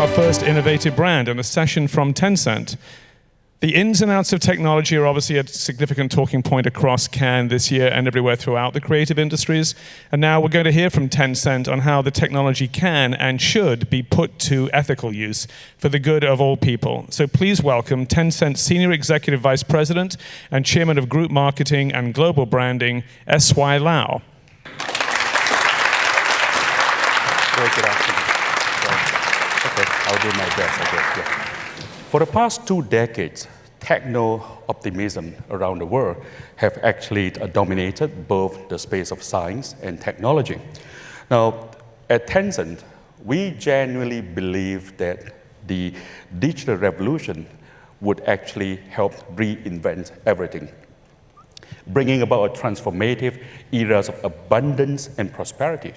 our first innovative brand and a session from Tencent. The ins and outs of technology are obviously a significant talking point across Cannes this year and everywhere throughout the creative industries. And now we're going to hear from Tencent on how the technology can and should be put to ethical use for the good of all people. So please welcome Tencent Senior Executive Vice President and Chairman of Group Marketing and Global Branding, S.Y. Lau. Very good afternoon. Okay, I'll do my best, I guess. Yeah. For the past 2 decades, techno-optimism around the world have actually dominated both the space of science and technology. Now, at Tencent, we genuinely believe that the digital revolution would actually help reinvent everything, bringing about a transformative era of abundance and prosperity.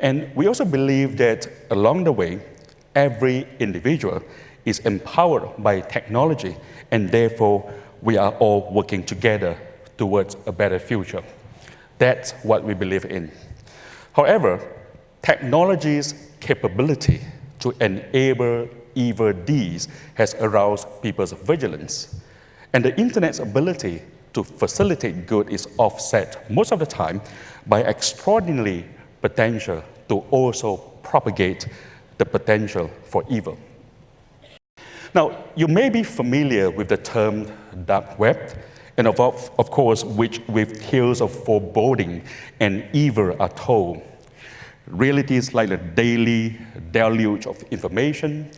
And we also believe that along the way, every individual is empowered by technology, and therefore we are all working together towards a better future. That's what we believe in. However, technology's capability to enable evil deeds has aroused people's vigilance, and the internet's ability to facilitate good is offset most of the time by extraordinary potential to also propagate the potential for evil. Now, you may be familiar with the term dark web, and of course, with tales of foreboding and evil are told. Realities like the daily deluge of information,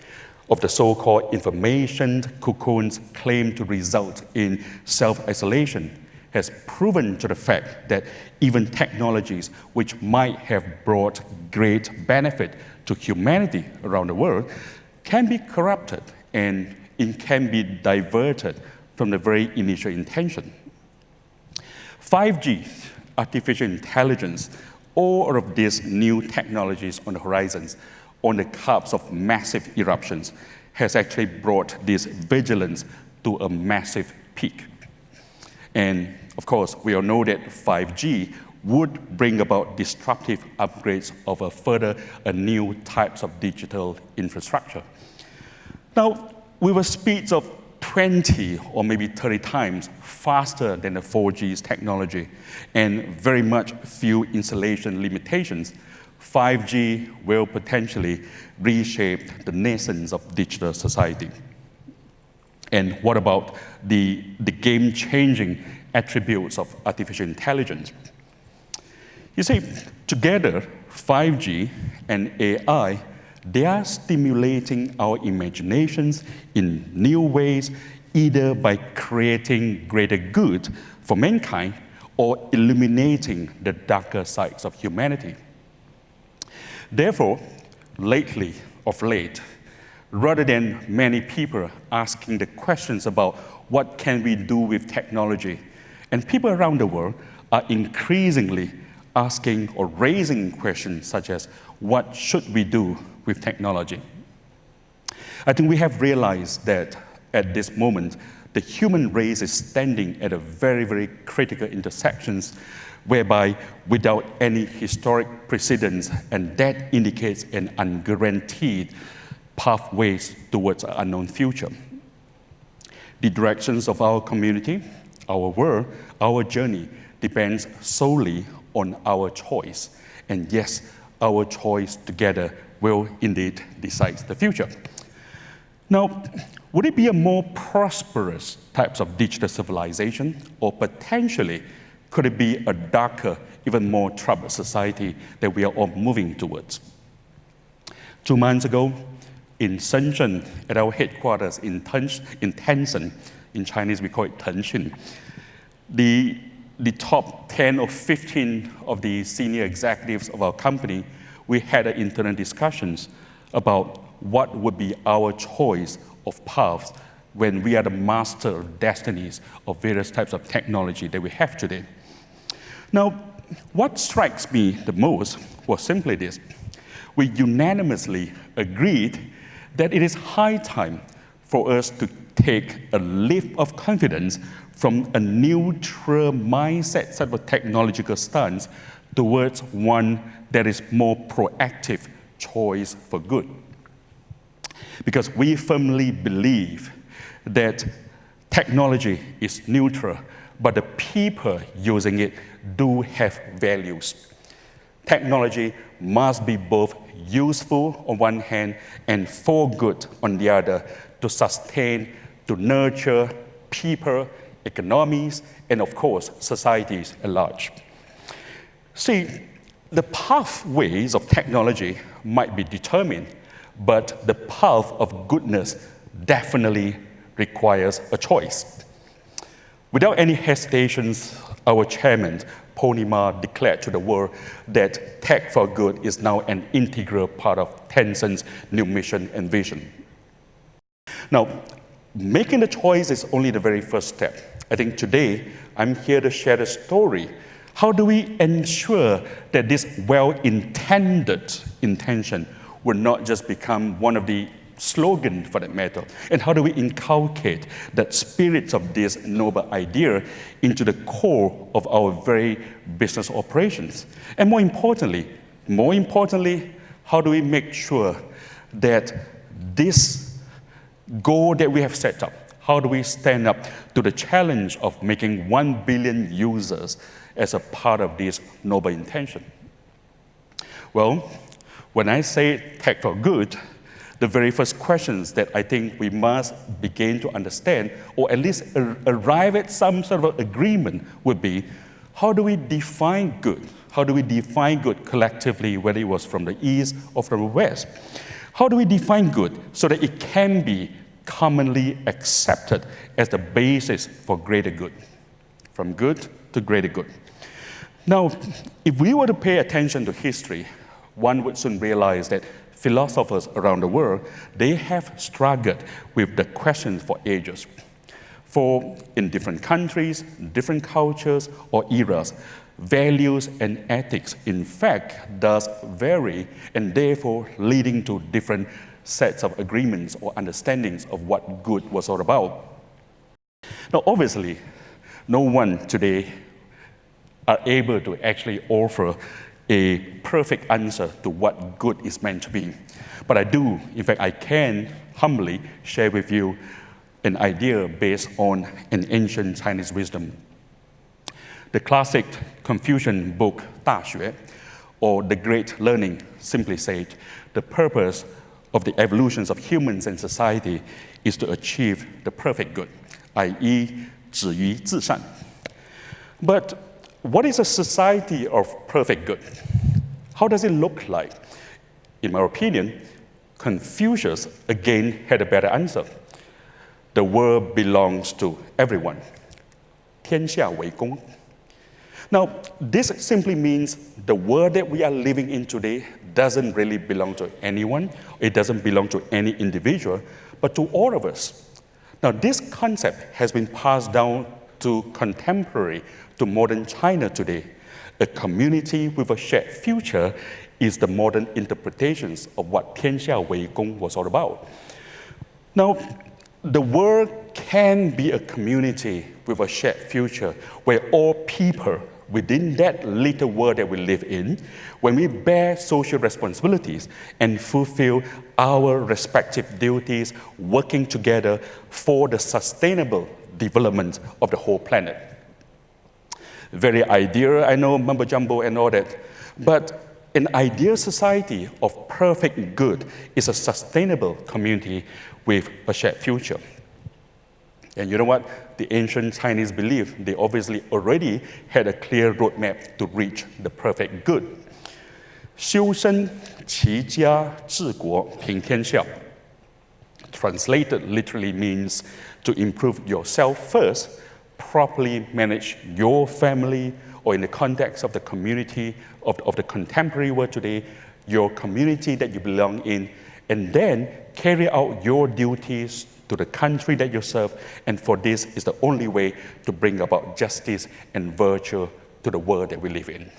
of the so-called information cocoons claim to result in self-isolation, has proven to the fact that even technologies which might have brought great benefit to humanity around the world can be corrupted and it can be diverted from the very initial intention. 5G, artificial intelligence, all of these new technologies on the horizons, on the cusp of massive eruptions, has actually brought this vigilance to a massive peak. And of course, we all know that 5G would bring about disruptive upgrades of a new types of digital infrastructure. Now, with a speed of 20 or maybe 30 times faster than the 4G's technology and very much few installation limitations, 5G will potentially reshape the nations of digital society. And what about the game-changing attributes of artificial intelligence? You see, together, 5G and AI, they are stimulating our imaginations in new ways, either by creating greater good for mankind or illuminating the darker sides of humanity. Therefore, of late, rather than many people asking the questions about what can we do with technology, and people around the world are increasingly asking or raising questions such as, what should we do with technology? I think we have realized that at this moment, the human race is standing at a very, very critical intersections whereby without any historic precedents, and that indicates an unguaranteed pathways towards an unknown future. The directions of our community, our world, our journey depends solely on our choice. And yes, our choice together will indeed decide the future. Now, would it be a more prosperous types of digital civilization, or potentially could it be a darker, even more troubled society that we are all moving towards? 2 months ago, in Shenzhen, at our headquarters in Tencent, in Chinese we call it Tencent, the top 10 or 15 of the senior executives of our company, we had internal discussions about what would be our choice of paths when we are the master of destinies of various types of technology that we have today. Now, what strikes me the most was simply this. We unanimously agreed that it is high time for us to take a leap of confidence from a neutral mindset type of technological stance towards one that is more proactive choice for good. because we firmly believe that technology is neutral, but the people using it do have values. Technology must be both useful on one hand and for good on the other to sustain, to nurture people, economies, and of course, societies at large. See, the pathways of technology might be determined, but the path of goodness definitely requires a choice. Without any hesitations, our chairman, Ponima, declared to the world that tech for good is now an integral part of Tencent's new mission and vision. Now, making the choice is only the very first step. I think today, I'm here to share the story. How do we ensure that this well-intended intention will not just become one of the slogans for that matter? And how do we inculcate that spirit of this noble idea into the core of our very business operations? And more importantly, how do we make sure that this goal that we have set up, how do we stand up to the challenge of making 1 billion users as a part of this noble intention? Well, when I say tech for good, the very first questions that I think we must begin to understand, or at least arrive at some sort of agreement, would be, how do we define good? How do we define good collectively, whether it was from the East or from the West? How do we define good so that it can be commonly accepted as the basis for greater good? From good to greater good. Now, if we were to pay attention to history, one would soon realize that philosophers around the world, they have struggled with the question for ages. For in different countries, different cultures or eras, values and ethics, in fact, does vary, and therefore leading to different sets of agreements or understandings of what good was all about. Now, obviously, no one today are able to actually offer a perfect answer to what good is meant to be. But I do, in fact, I can humbly share with you an idea based on an ancient Chinese wisdom. The classic Confucian book, 大学, or The Great Learning, simply said, the purpose of the evolutions of humans and society is to achieve the perfect good, i.e., 止于至善. But what is a society of perfect good? How does it look like? In my opinion, Confucius again had a better answer. The world belongs to everyone. 天下为公. Now, this simply means the world that we are living in today doesn't really belong to anyone. It doesn't belong to any individual, but to all of us. Now, this concept has been passed down to contemporary, to modern China today. A community with a shared future is the modern interpretations of what 天下为公 was all about. Now, the world can be a community with a shared future where all people within that little world that we live in, when we bear social responsibilities and fulfill our respective duties, working together for the sustainable development of the whole planet. Very ideal, I know, mumbo jumbo and all that, but an ideal society of perfect good is a sustainable community with a shared future. And you know what? The ancient Chinese believed they obviously already had a clear roadmap to reach the perfect good. 修身齐家治国平天下. Translated literally means to improve yourself first, properly manage your family, or in the context of the community of the contemporary world today, your community that you belong in, and then carry out your duties to the country that you serve, and for this is the only way to bring about justice and virtue to the world that we live in.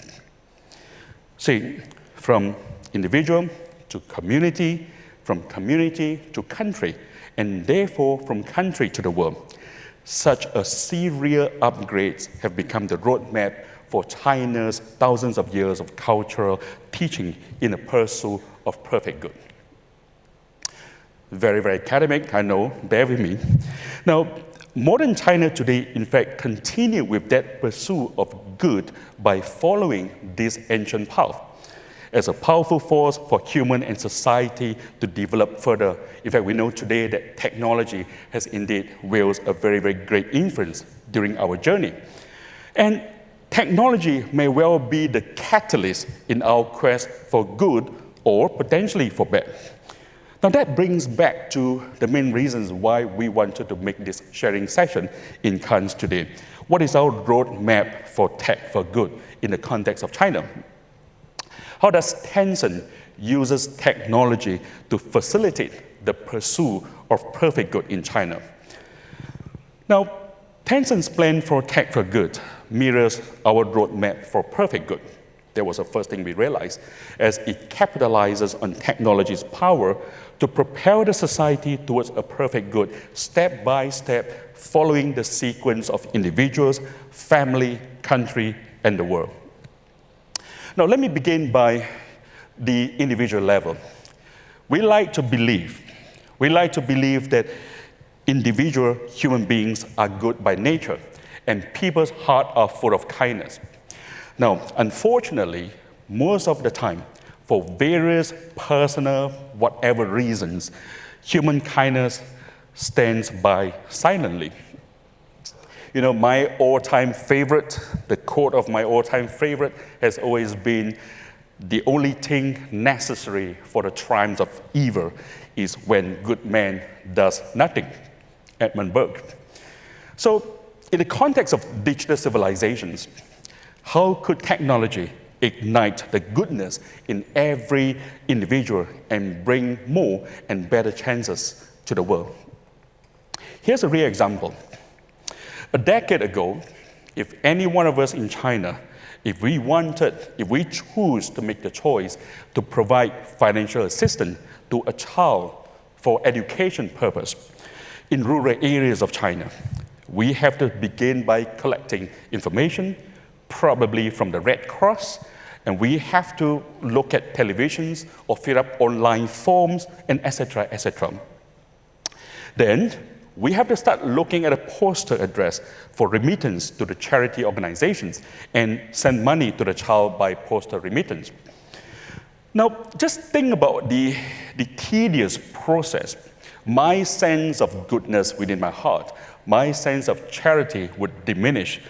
See, from individual to community, from community to country, and therefore from country to the world. Such a serial upgrades have become the roadmap for China's thousands of years of cultural teaching in the pursuit of perfect good. Very, very academic, I know, bear with me. Now, modern China today, in fact, continue with that pursuit of good by following this ancient path as a powerful force for human and society to develop further. In fact, we know today that technology has indeed wielded a very, very great influence during our journey. And technology may well be the catalyst in our quest for good or potentially for bad. Now that brings back to the main reasons why we wanted to make this sharing session in Cannes today. What is our roadmap for tech for good in the context of China? How does Tencent uses technology to facilitate the pursuit of perfect good in China? Now, Tencent's plan for tech for good mirrors our roadmap for perfect good. That was the first thing we realized, as it capitalizes on technology's power to propel the society towards a perfect good, step by step, following the sequence of individuals, family, country, and the world. Now, let me begin by the individual level. We like to believe that individual human beings are good by nature, and people's hearts are full of kindness. Now, unfortunately, most of the time, for various personal, whatever reasons, human kindness stands by silently. You know, my all-time favorite, the quote of my all-time favorite has always been, the only thing necessary for the triumph of evil is when good man does nothing. Edmund Burke. So, in the context of digital civilizations, how could technology ignite the goodness in every individual and bring more and better chances to the world? Here's a real example. A decade ago, if any one of us in China, if we choose to make the choice to provide financial assistance to a child for education purpose in rural areas of China, we have to begin by collecting information, probably from the Red Cross, and we have to look at televisions or fill up online forms, and etc., etc. Then, we have to start looking at a postal address for remittance to the charity organizations and send money to the child by postal remittance. Now, just think about the tedious process. My sense of goodness within my heart, my sense of charity would diminish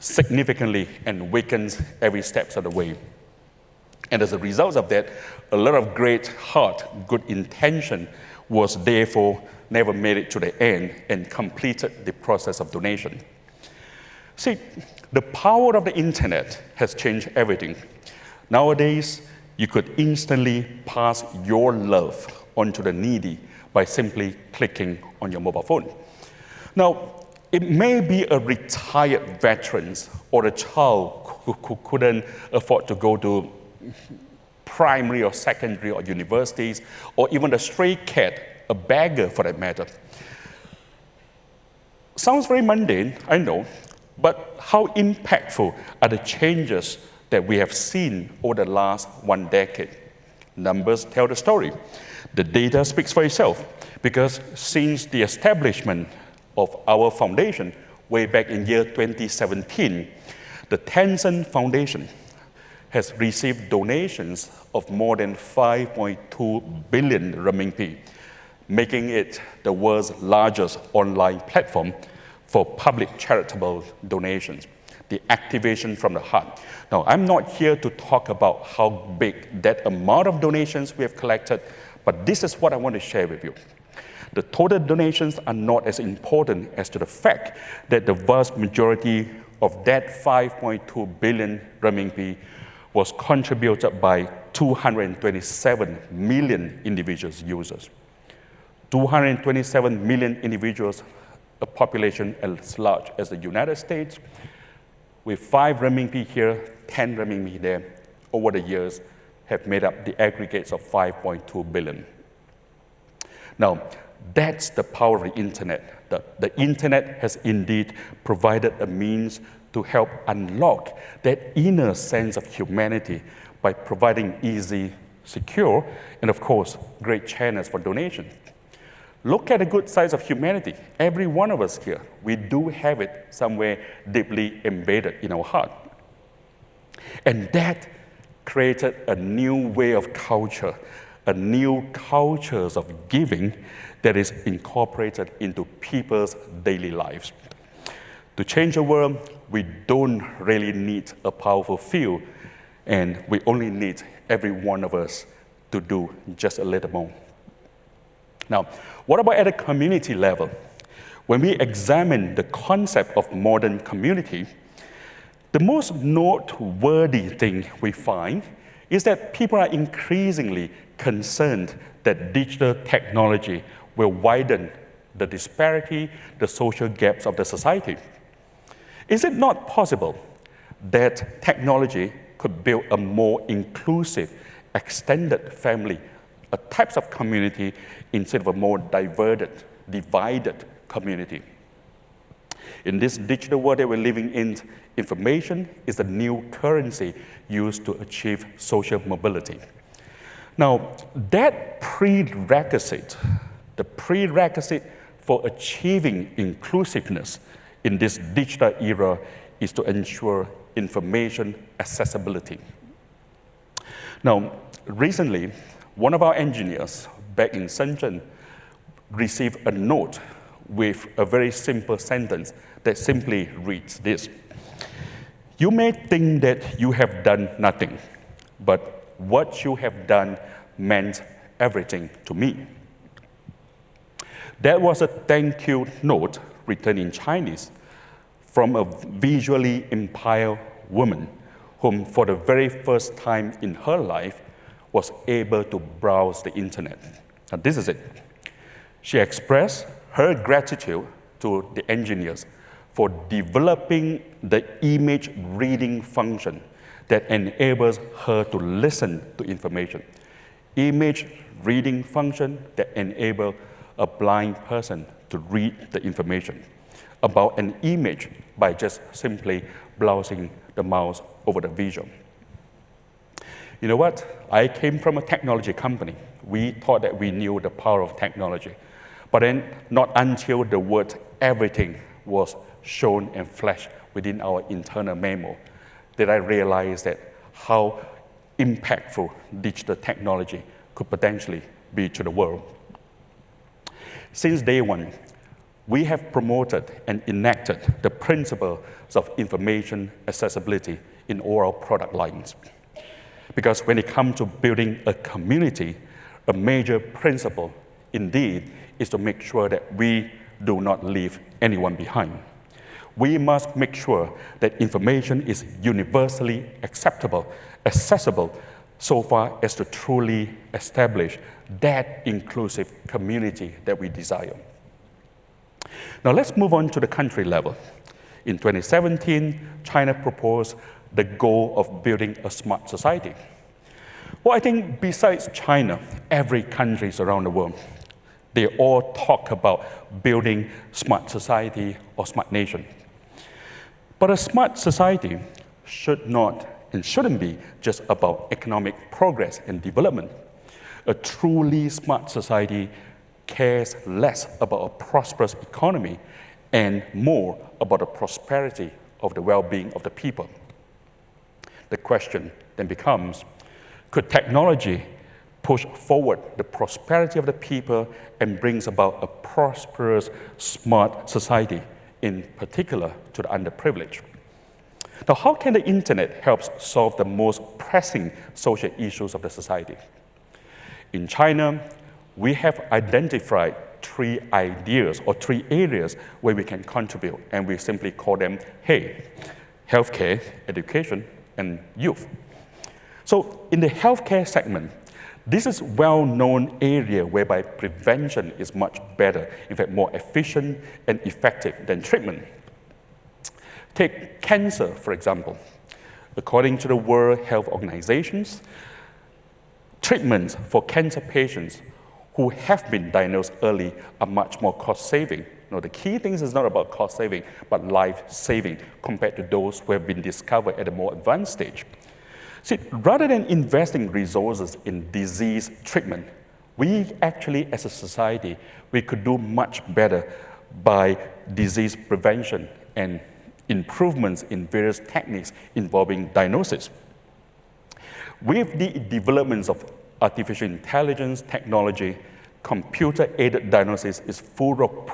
significantly and weakens every step of the way. And as a result of that, a lot of great heart, good intention was therefore never made it to the end and completed the process of donation. See, the power of the internet has changed everything. Nowadays, you could instantly pass your love onto the needy by simply clicking on your mobile phone. Now, it may be a retired veteran or a child who couldn't afford to go to primary or secondary or universities, or even a stray cat, a beggar for that matter. Sounds very mundane, I know, but how impactful are the changes that we have seen over the last 1 decade? Numbers tell the story. The data speaks for itself, because since the establishment of our foundation way back in year 2017, the Tencent Foundation has received donations of more than 5.2 billion renminbi, making it the world's largest online platform for public charitable donations, the activation from the heart. Now, I'm not here to talk about how big that amount of donations we have collected, but this is what I want to share with you. The total donations are not as important as to the fact that the vast majority of that 5.2 billion renminbi was contributed by 227 million individual users. 227 million individuals, a population as large as the United States, with 5 renminbi here, 10 renminbi there, over the years have made up the aggregates of 5.2 billion. Now, that's the power of the internet. The internet has indeed provided a means to help unlock that inner sense of humanity by providing easy, secure, and of course, great channels for donation. Look at the good sides of humanity. Every one of us here, we do have it somewhere deeply embedded in our heart. And that created a new way of culture, a new cultures of giving that is incorporated into people's daily lives. To change the world, we don't really need a powerful few, and we only need every one of us to do just a little more. Now, what about at a community level? When we examine the concept of modern community, the most noteworthy thing we find is that people are increasingly concerned that digital technology will widen the disparity, the social gaps of the society. Is it not possible that technology could build a more inclusive, extended family, a types of community instead of a more divided community? In this digital world that we're living in, information is the new currency used to achieve social mobility. Now, that prerequisite, the prerequisite for achieving inclusiveness in this digital era is to ensure information accessibility. Now, recently, one of our engineers back in Tencent received a note with a very simple sentence that simply reads this: "You may think that you have done nothing, but what you have done meant everything to me." That was a thank you note written in Chinese from a visually impaired woman whom, for the very first time in her life, was able to browse the internet. And this is it. She expressed her gratitude to the engineers for developing the image reading function that enables her to listen to information. Image reading function that enables a blind person to read the information about an image by just simply browsing the mouse over the visual. You know what? I came from a technology company. We thought that we knew the power of technology. But then not until the word everything was shown and flashed within our internal memo did I realize that how impactful digital technology could potentially be to the world. Since day one, we have promoted and enacted the principles of information accessibility in all our product lines. Because when it comes to building a community, a major principle indeed is to make sure that we do not leave anyone behind. We must make sure that information is universally acceptable, accessible, so far as to truly establish that inclusive community that we desire. Now let's move on to the country level. In 2017, China proposed the goal of building a smart society. Well, I think besides China, every country around the world, they all talk about building smart society or smart nation. But a smart society should not and shouldn't be just about economic progress and development. A truly smart society cares less about a prosperous economy and more about the prosperity of the well-being of the people. The question then becomes, could technology push forward the prosperity of the people and brings about a prosperous, smart society, in particular to the underprivileged? Now, how can the internet help solve the most pressing social issues of the society? In China, we have identified 3 ideas or 3 areas where we can contribute, and we simply call them HEY: healthcare, education, and youth. So in the healthcare segment, this is a well-known area whereby prevention is much better, in fact more efficient and effective than treatment. Take cancer, for example. According to the World Health Organizations, treatments for cancer patients who have been diagnosed early are much more cost-saving. Now, the key thing is not about cost-saving, but life-saving compared to those who have been discovered at a more advanced stage. See, rather than investing resources in disease treatment, we actually, as a society, we could do much better by disease prevention and improvements in various techniques involving diagnosis. With the developments of artificial intelligence technology, computer-aided diagnosis is full of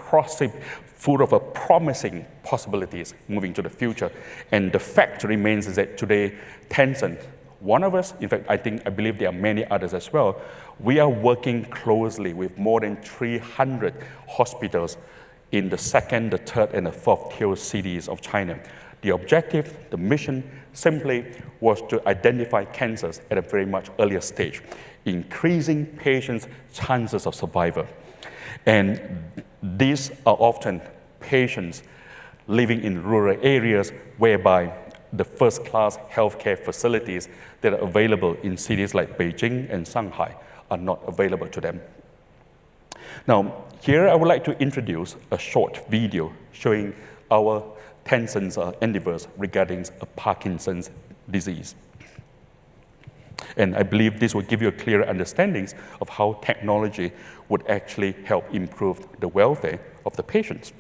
promising possibilities moving to the future. And the fact remains is that today, Tencent, one of us, in fact, I believe there are many others as well, we are working closely with more than 300 hospitals in the second, the third, and the fourth tier cities of China. The objective, the mission, simply was to identify cancers at a very much earlier stage, increasing patients' chances of survival. And these are often patients living in rural areas whereby the first-class healthcare facilities that are available in cities like Beijing and Shanghai are not available to them. Now, here I would like to introduce a short video showing our Tencent's endeavors regarding Parkinson's disease. And I believe this will give you a clearer understanding of how technology would actually help improve the welfare of the patients.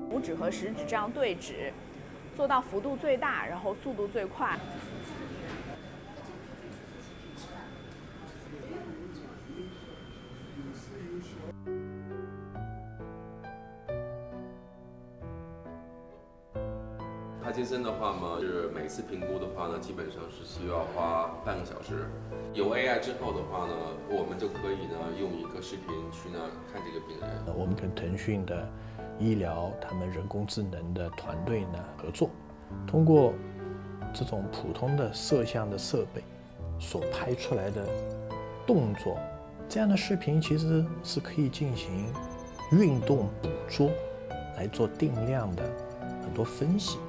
拇指和食指这样对指，做到幅度最大，然后速度最快。帕金森的话嘛，是每次评估的话呢，基本上是需要花半个小时。有 AI 之后的话呢，我们就可以呢用一个视频去呢看这个病人。我们跟腾讯的医疗他们人工智能的团队呢合作，通过这种普通的摄像的设备所拍出来的动作，这样的视频其实是可以进行运动捕捉，来做定量的很多分析。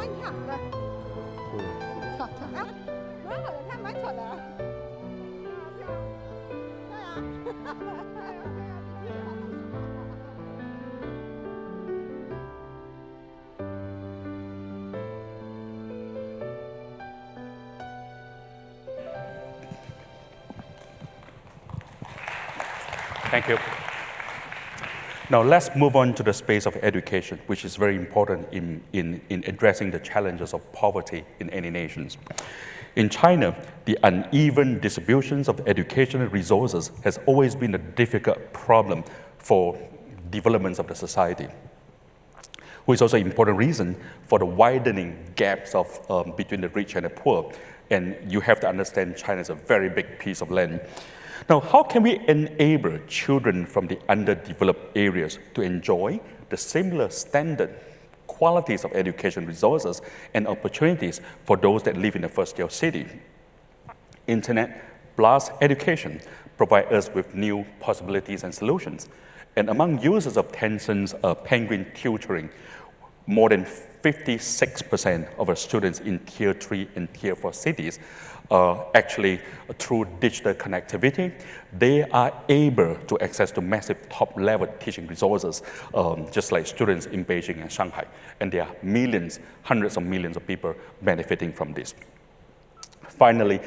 你看，来，跳跳，哎，蛮好的，看蛮巧的。对呀，Thank you. Now let's move on to the space of education, which is very important in addressing the challenges of poverty in any nations. In China, the uneven distributions of educational resources has always been a difficult problem for developments of the society, which is also an important reason for the widening gaps of, between the rich and the poor. And you have to understand China is a very big piece of land. Now, how can we enable children from the underdeveloped areas to enjoy the similar standard qualities of education resources and opportunities for those that live in the first-tier city? Internet plus education provide us with new possibilities and solutions. And among users of Tencent's Penguin Tutoring, more than 56% of our students in Tier 3 and Tier 4 cities actually, through digital connectivity, they are able to access to massive top-level teaching resources, just like students in Beijing and Shanghai. And there are millions, hundreds of millions of people benefiting from this. Finally,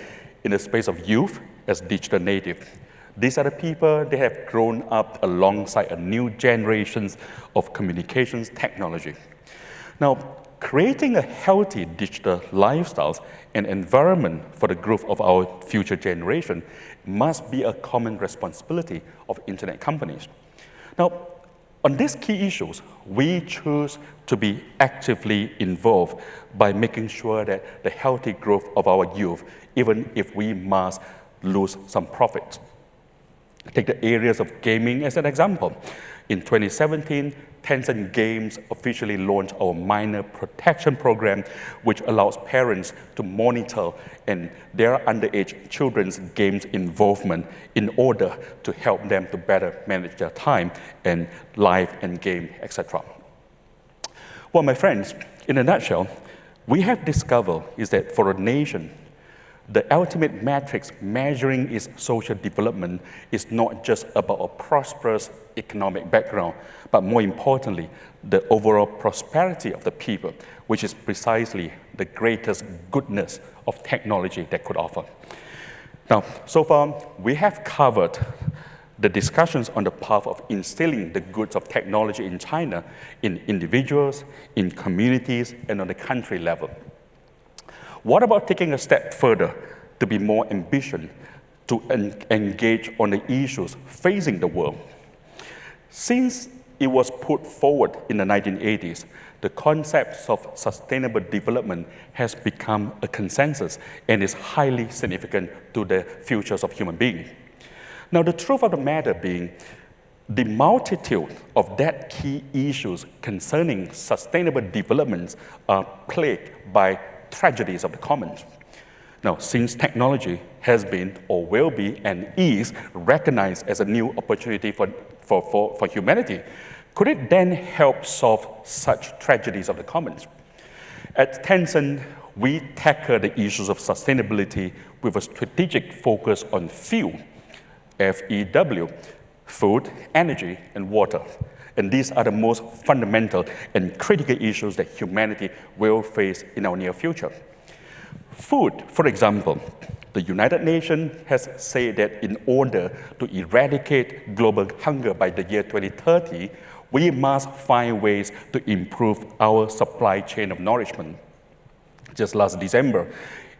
in the space of youth as digital native, these are the people that have grown up alongside a new generations of communications technology. Now, creating a healthy digital lifestyles and environment for the growth of our future generation must be a common responsibility of internet companies. Now, on these key issues, we choose to be actively involved by making sure that the healthy growth of our youth, even if we must lose some profits. Take the areas of gaming as an example. In 2017, Tencent Games officially launched our minor protection program, which allows parents to monitor and their underage children's games involvement in order to help them to better manage their time and life and game, etc. Well, my friends, in a nutshell, we have discovered is that for a nation, the ultimate metrics measuring its social development is not just about a prosperous economic background, but more importantly, the overall prosperity of the people, which is precisely the greatest goodness of technology that could offer. Now, so far, we have covered the discussions on the path of instilling the goods of technology in China in individuals, in communities, and on the country level. What about taking a step further to be more ambitious, to engage on the issues facing the world? Since it was put forward in the 1980s, the concept of sustainable development has become a consensus and is highly significant to the futures of human beings. Now, the truth of the matter being, the multitude of that key issues concerning sustainable developments are plagued by tragedies of the commons. Now, since technology has been or will be and is recognized as a new opportunity for humanity, could it then help solve such tragedies of the commons? At Tencent, we tackle the issues of sustainability with a strategic focus on FEW, F-E-W, food, energy, and water. And these are the most fundamental and critical issues that humanity will face in our near future. Food, for example, the United Nations has said that in order to eradicate global hunger by the year 2030, we must find ways to improve our supply chain of nourishment. Just last December,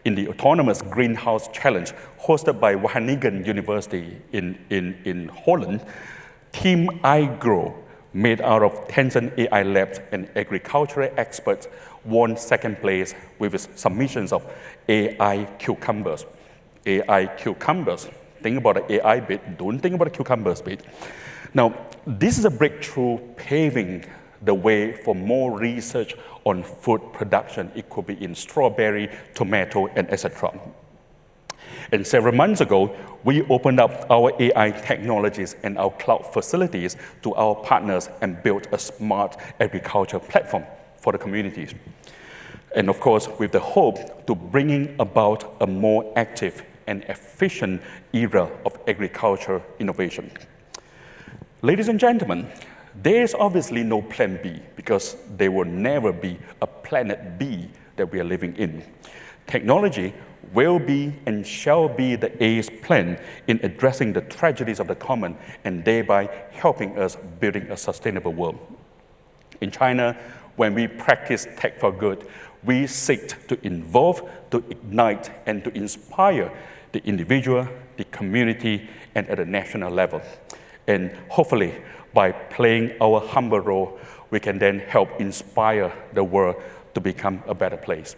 in the Autonomous Greenhouse Challenge hosted by Wageningen University in Holland, Team iGrow, made out of Tencent AI labs and agricultural experts, won second place with its submissions of AI cucumbers. AI cucumbers, think about the AI bit, don't think about the cucumbers bit. Now, this is a breakthrough paving the way for more research on food production. It could be in strawberry, tomato, and etc. And several months ago, we opened up our AI technologies and our cloud facilities to our partners and built a smart agriculture platform for the communities. And of course, with the hope to bringing about a more active and efficient era of agriculture innovation. Ladies and gentlemen, there is obviously no plan B because there will never be a planet B that we are living in. Technology will be and shall be the A's plan in addressing the tragedies of the common and thereby helping us building a sustainable world. In China, when we practice tech for good, we seek to involve, to ignite, and to inspire the individual, the community, and at a national level. And hopefully, by playing our humble role, we can then help inspire the world to become a better place.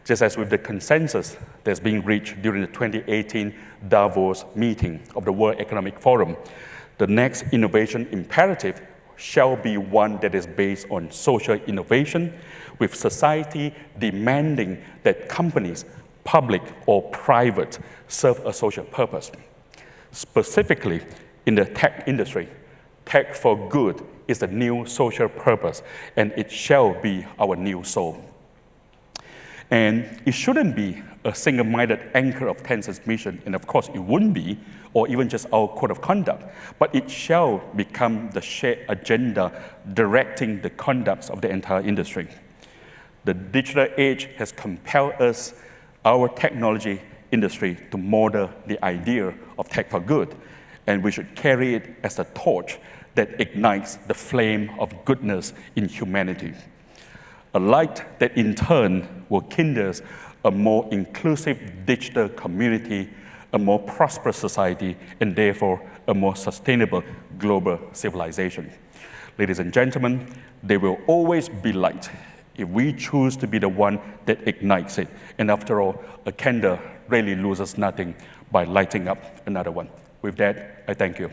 Just as with the consensus that's being reached during the 2018 Davos meeting of the World Economic Forum, the next innovation imperative shall be one that is based on social innovation, with society demanding that companies, public or private, serve a social purpose. Specifically, in the tech industry, tech for good is the new social purpose, and it shall be our new soul. And it shouldn't be a single-minded anchor of Tencent's mission, and of course it wouldn't be, or even just our code of conduct, but it shall become the shared agenda directing the conduct of the entire industry. The digital age has compelled us, our technology industry, to model the idea of tech for good, and we should carry it as a torch that ignites the flame of goodness in humanity. A light that in turn will kindle a more inclusive digital community, a more prosperous society, and therefore a more sustainable global civilization. Ladies and gentlemen, there will always be light if we choose to be the one that ignites it. And after all, a candle really loses nothing by lighting up another one. With that, I thank you.